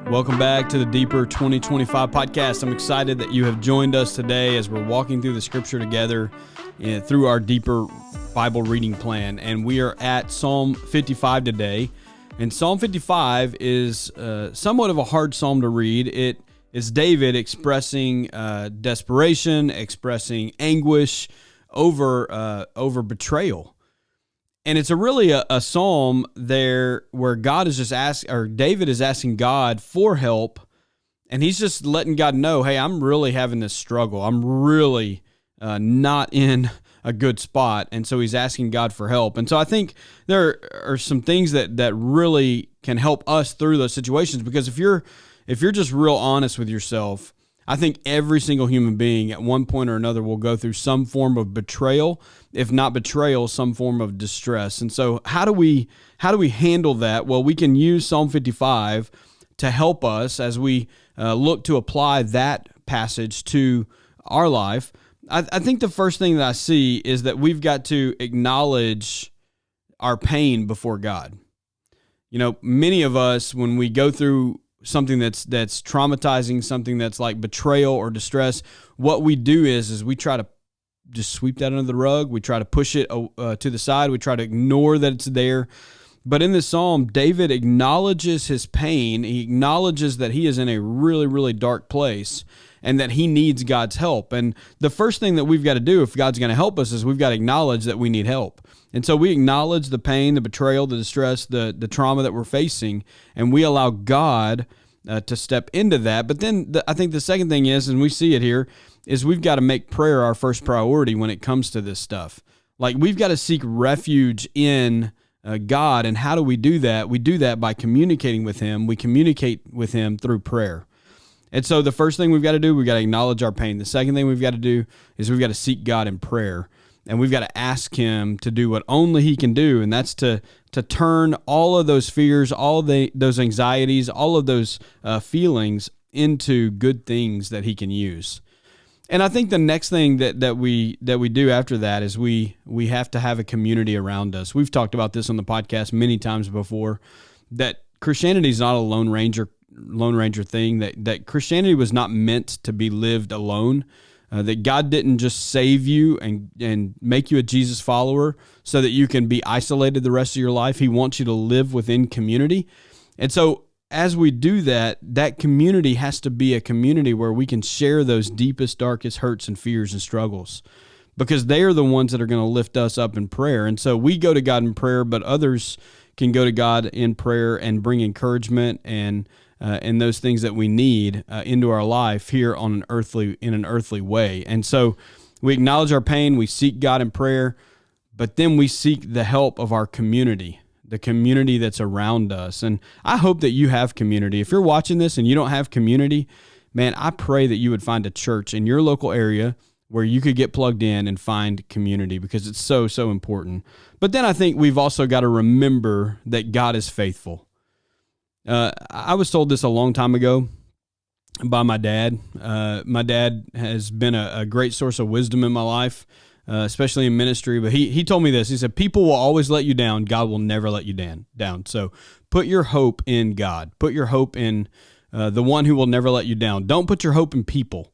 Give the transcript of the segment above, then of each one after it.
Welcome back to the Deeper 2025 podcast. I'm excited that you have joined us today as we're walking through the scripture together through our Deeper Bible reading plan. And we are at Psalm 55 today. And Psalm 55 is somewhat of a hard psalm to read. It is David expressing desperation, expressing anguish over betrayal. And it's really a psalm there where God is just David is asking God for help, and he's just letting God know, hey, I'm really having this struggle. I'm really not in a good spot, and so he's asking God for help. And so I think there are some things that really can help us through those situations, because if you're just real honest with yourself, I think every single human being at one point or another will go through some form of betrayal, if not betrayal, some form of distress. And so how do we handle that? Well, we can use Psalm 55 to help us as we look to apply that passage to our life. I think the first thing that I see is that we've got to acknowledge our pain before God. You know, many of us, when we go through something that's traumatizing, something that's like betrayal or distress, what we do is we try to just sweep that under the rug. We try to push it to the side. We try to ignore that it's there. But in this psalm, David acknowledges his pain. He acknowledges that he is in a really, really dark place and that he needs God's help. And the first thing that we've got to do if God's going to help us is we've got to acknowledge that we need help. And so we acknowledge the pain, the betrayal, the distress, the trauma that we're facing, and we allow God to step into that. But then I think the second thing is, and we see it here, is we've got to make prayer our first priority when it comes to this stuff. Like, we've got to seek refuge in God. And how do we do that? We do that by communicating with Him. We communicate with Him through prayer. And so the first thing we've got to do, we've got to acknowledge our pain. The second thing we've got to do is we've got to seek God in prayer. And we've got to ask Him to do what only He can do, and that's to turn all of those fears, those anxieties, all of those feelings into good things that He can use. And I think the next thing that we do after that is we have to have a community around us. We've talked about this on the podcast many times before, that Christianity is not a Lone Ranger thing, that Christianity was not meant to be lived alone. That God didn't just save you and make you a Jesus follower so that you can be isolated the rest of your life. He wants you to live within community. And so as we do that, that community has to be a community where we can share those deepest, darkest hurts and fears and struggles, because they are the ones that are going to lift us up in prayer. And so we go to God in prayer, but others can go to God in prayer and bring encouragement and those things that we need into our life here in an earthly way. And so we acknowledge our pain, we seek God in prayer, but then we seek the help of our community, the community that's around us. And I hope that you have community. If you're watching this and you don't have community, man, I pray that you would find a church in your local area where you could get plugged in and find community, because it's so, so important. But then I think we've also got to remember that God is faithful. I was told this a long time ago by my dad. My dad has been a great source of wisdom in my life, especially in ministry. But he told me this. He said, people will always let you down. God will never let you down. So put your hope in God. Put your hope in the one who will never let you down. Don't put your hope in people.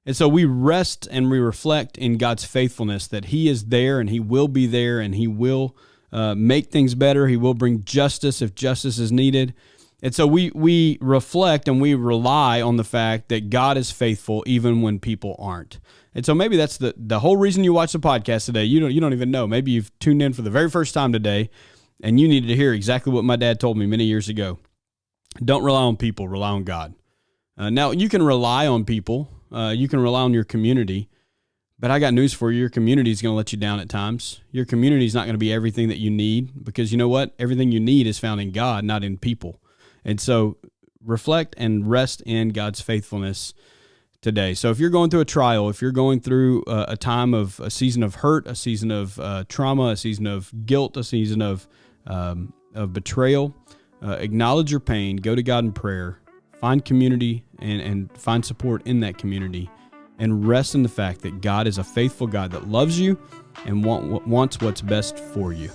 And so we rest and we reflect in God's faithfulness, that He is there and He will be there, and He will make things better. He will bring justice if justice is needed. And so we reflect and we rely on the fact that God is faithful even when people aren't. And so maybe that's the whole reason you watch the podcast today. You don't even know. Maybe you've tuned in for the very first time today, and you needed to hear exactly what my dad told me many years ago. Don't rely on people, rely on God. Now, you can rely on people. You can rely on your community. But I got news for you. Your community is going to let you down at times. Your community is not going to be everything that you need, because you know what? Everything you need is found in God, not in people. And so reflect and rest in God's faithfulness today. So if you're going through a trial, if you're going through a season of hurt, a season of trauma, a season of guilt, a season of betrayal, acknowledge your pain, go to God in prayer, find community and find support in that community. and rest in the fact that God is a faithful God that loves you and wants what's best for you.